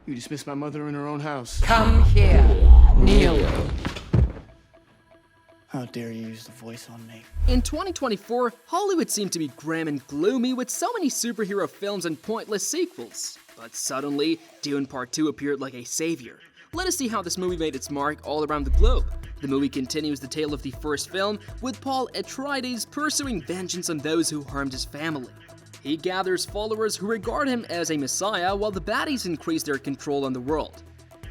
You dismissed my mother in her own house. Come here. Kneel. How dare you use the voice on me? In 2024, Hollywood seemed to be grim and gloomy with so many superhero films and pointless sequels. But suddenly, Dune Part 2 appeared like a savior. Let us see how this movie made its mark all around the globe. The movie continues the tale of the first film, with Paul Atreides pursuing vengeance on those who harmed his family. He gathers followers who regard him as a messiah while the baddies increase their control on the world.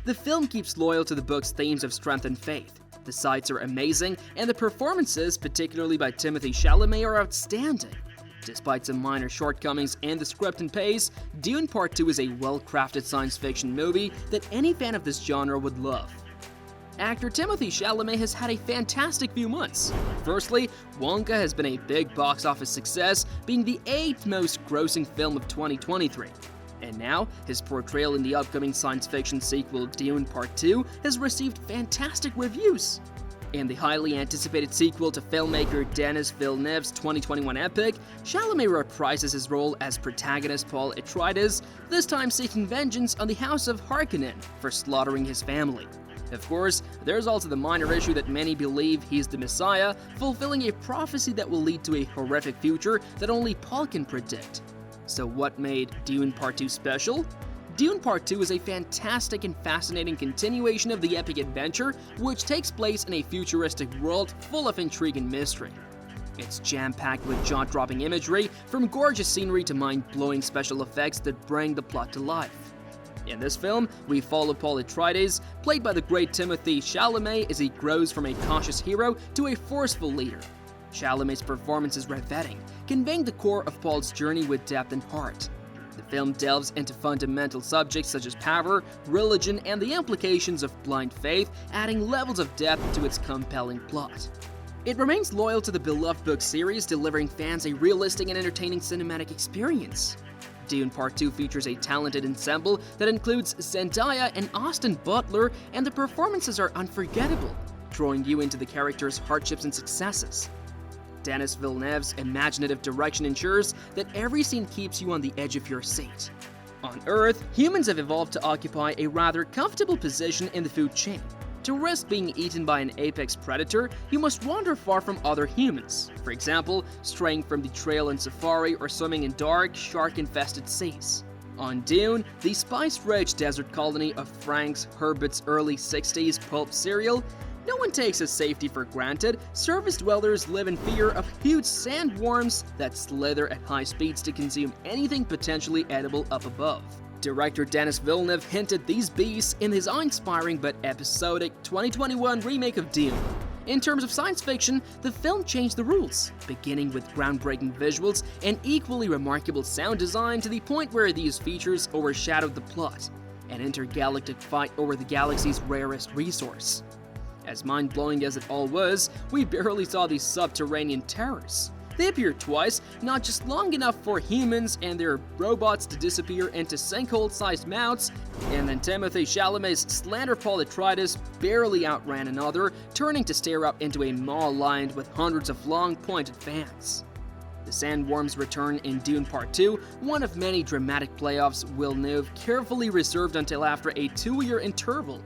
The film keeps loyal to the book's themes of strength and faith. The sights are amazing, and the performances, particularly by Timothée Chalamet, are outstanding. Despite some minor shortcomings in the script and pace, Dune Part 2 is a well-crafted science fiction movie that any fan of this genre would love. Actor Timothée Chalamet has had a fantastic few months. Firstly, Wonka has been a big box office success, being the 8th most grossing film of 2023. And now, his portrayal in the upcoming science fiction sequel Dune Part 2 has received fantastic reviews. In the highly anticipated sequel to filmmaker Denis Villeneuve's 2021 epic, Chalamet reprises his role as protagonist Paul Atreides, this time seeking vengeance on the House of Harkonnen for slaughtering his family. Of course, there's also the minor issue that many believe he's the Messiah, fulfilling a prophecy that will lead to a horrific future that only Paul can predict. So what made Dune Part 2 special? Dune Part 2 is a fantastic and fascinating continuation of the epic adventure, which takes place in a futuristic world full of intrigue and mystery. It's jam-packed with jaw-dropping imagery, from gorgeous scenery to mind-blowing special effects that bring the plot to life. In this film, we follow Paul Atreides, played by the great Timothée Chalamet, as he grows from a cautious hero to a forceful leader. Chalamet's performance is riveting, conveying the core of Paul's journey with depth and heart. The film delves into fundamental subjects such as power, religion, and the implications of blind faith, adding levels of depth to its compelling plot. It remains loyal to the beloved book series, delivering fans a realistic and entertaining cinematic experience. Dune Part 2 features a talented ensemble that includes Zendaya and Austin Butler, and the performances are unforgettable, drawing you into the characters' hardships and successes. Denis Villeneuve's imaginative direction ensures that every scene keeps you on the edge of your seat. On Earth, humans have evolved to occupy a rather comfortable position in the food chain. To risk being eaten by an apex predator, you must wander far from other humans. For example, straying from the trail in safari or swimming in dark, shark-infested seas. On Dune, the spice-rich desert colony of Frank Herbert's early 60s pulp cereal, no one takes his safety for granted. Surface dwellers live in fear of huge sandworms that slither at high speeds to consume anything potentially edible up above. Director Denis Villeneuve hinted these beasts in his awe-inspiring but episodic 2021 remake of Dune. In terms of science fiction, the film changed the rules, beginning with groundbreaking visuals and equally remarkable sound design to the point where these features overshadowed the plot, an intergalactic fight over the galaxy's rarest resource. As mind-blowing as it all was, we barely saw these subterranean terrors. They appeared twice, not just long enough for humans and their robots to disappear into sinkhole-sized mouths, and then Timothée Chalamet's slender Paul Atreides barely outran another, turning to stare up into a maw lined with hundreds of long, pointed fans. The sandworms return in Dune Part 2, one of many dramatic playoffs Villeneuve carefully reserved until after a 2-year interval.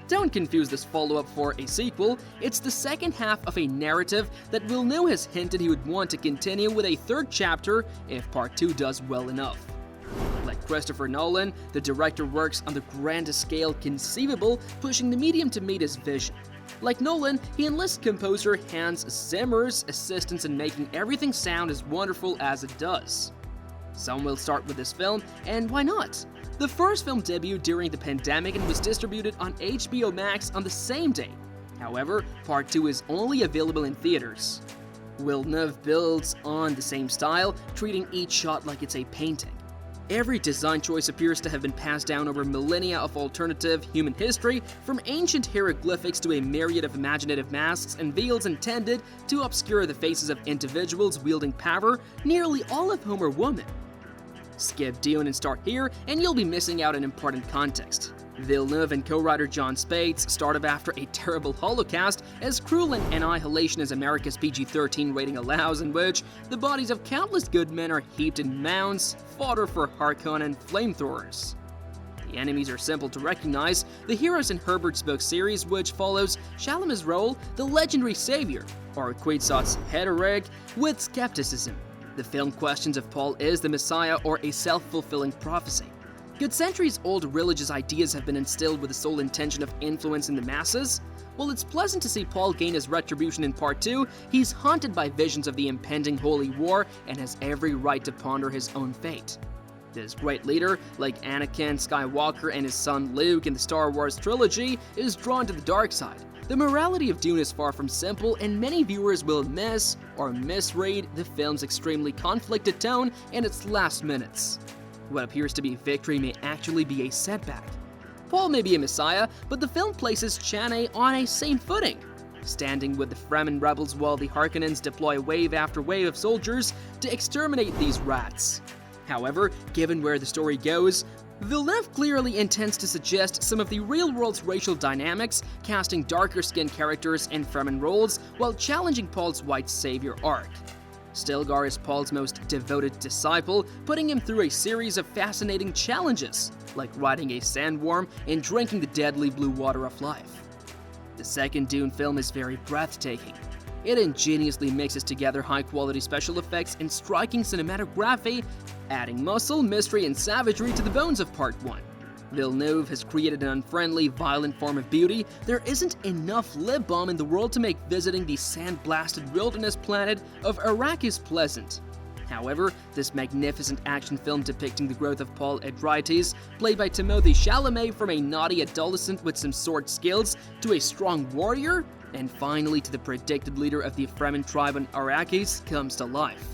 Don't confuse this follow-up for a sequel. It's the second half of a narrative that Villeneuve has hinted he would want to continue with a third chapter if Part 2 does well enough. Like Christopher Nolan, the director works on the grandest scale conceivable, pushing the medium to meet his vision. Like Nolan, he enlists composer Hans Zimmer's assistance in making everything sound as wonderful as it does. Some will start with this film, and why not? The first film debuted during the pandemic and was distributed on HBO Max on the same day. However, Part 2 is only available in theaters. Villeneuve builds on the same style, treating each shot like it's a painting. Every design choice appears to have been passed down over millennia of alternative human history, from ancient hieroglyphics to a myriad of imaginative masks and veils intended to obscure the faces of individuals wielding power, nearly all of whom are women. Skip Dune and start here, and you'll be missing out on important context. Villeneuve and co-writer John Spates started after a terrible holocaust, as cruel an annihilation as America's PG-13 rating allows, in which the bodies of countless good men are heaped in mounds, fodder for Harkonnen flamethrowers. The enemies are simple to recognize, the heroes in Herbert's book series, which follows Chalamet's role, the legendary savior, or Kwisatz Haderach, with skepticism. The film questions if Paul is the Messiah or a self-fulfilling prophecy. Could centuries-old religious ideas have been instilled with the sole intention of influencing the masses? While it's pleasant to see Paul gain his retribution in Part 2, he's haunted by visions of the impending holy war and has every right to ponder his own fate. This great leader, like Anakin Skywalker and his son Luke in the Star Wars trilogy, is drawn to the dark side. The morality of Dune is far from simple, and many viewers will miss or misread the film's extremely conflicted tone in its last minutes. What appears to be victory may actually be a setback. Paul may be a messiah, but the film places Chalamet on a same footing, standing with the Fremen rebels while the Harkonnens deploy wave after wave of soldiers to exterminate these rats. However, given where the story goes, Villeneuve clearly intends to suggest some of the real-world's racial dynamics, casting darker-skinned characters in Fremen roles while challenging Paul's white savior arc. Stilgar is Paul's most devoted disciple, putting him through a series of fascinating challenges, like riding a sandworm and drinking the deadly blue water of life. The second Dune film is very breathtaking. It ingeniously mixes together high-quality special effects and striking cinematography, adding muscle, mystery, and savagery to the bones of Part 1. Villeneuve has created an unfriendly, violent form of beauty. There isn't enough lip balm in the world to make visiting the sand-blasted wilderness planet of Arrakis pleasant. However, this magnificent action film depicting the growth of Paul Atreides, played by Timothée Chalamet, from a naughty adolescent with some sword skills to a strong warrior, and finally to the predicted leader of the Fremen tribe on Arrakis, comes to life.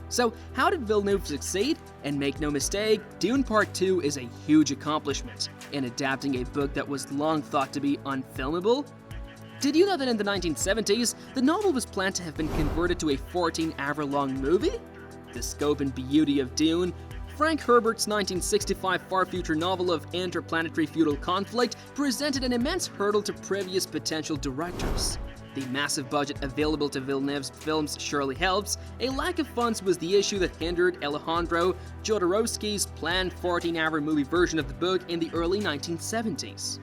So, how did Villeneuve succeed? And make no mistake, Dune Part 2 is a huge accomplishment in adapting a book that was long thought to be unfilmable. Did you know that in the 1970s, the novel was planned to have been converted to a 14-hour-long movie? The scope and beauty of Dune, Frank Herbert's 1965 far-future novel of interplanetary feudal conflict, presented an immense hurdle to previous potential directors. The massive budget available to Villeneuve's films surely helps. A lack of funds was the issue that hindered Alejandro Jodorowsky's planned 14-hour movie version of the book in the early 1970s.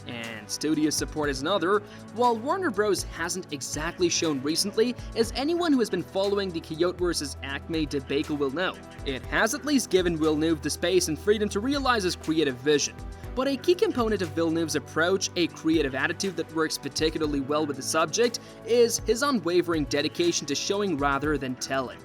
And studio support is another. While Warner Bros. Hasn't exactly shown recently, as anyone who has been following the Quixote vs. Acme debacle will know, it has at least given Villeneuve the space and freedom to realize his creative vision. But a key component of Villeneuve's approach, a creative attitude that works particularly well with the subject, is his unwavering dedication to showing rather than telling.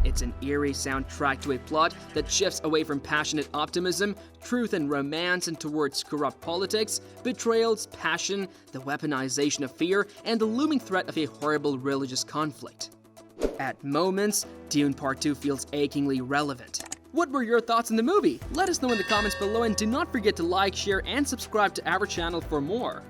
It's an eerie soundtrack to a plot that shifts away from passionate optimism, truth and romance, and towards corrupt politics, betrayals, passion, the weaponization of fear, and the looming threat of a horrible religious conflict. At moments, Dune Part 2 feels achingly relevant. What were your thoughts on the movie? Let us know in the comments below, and do not forget to like, share, and subscribe to our channel for more.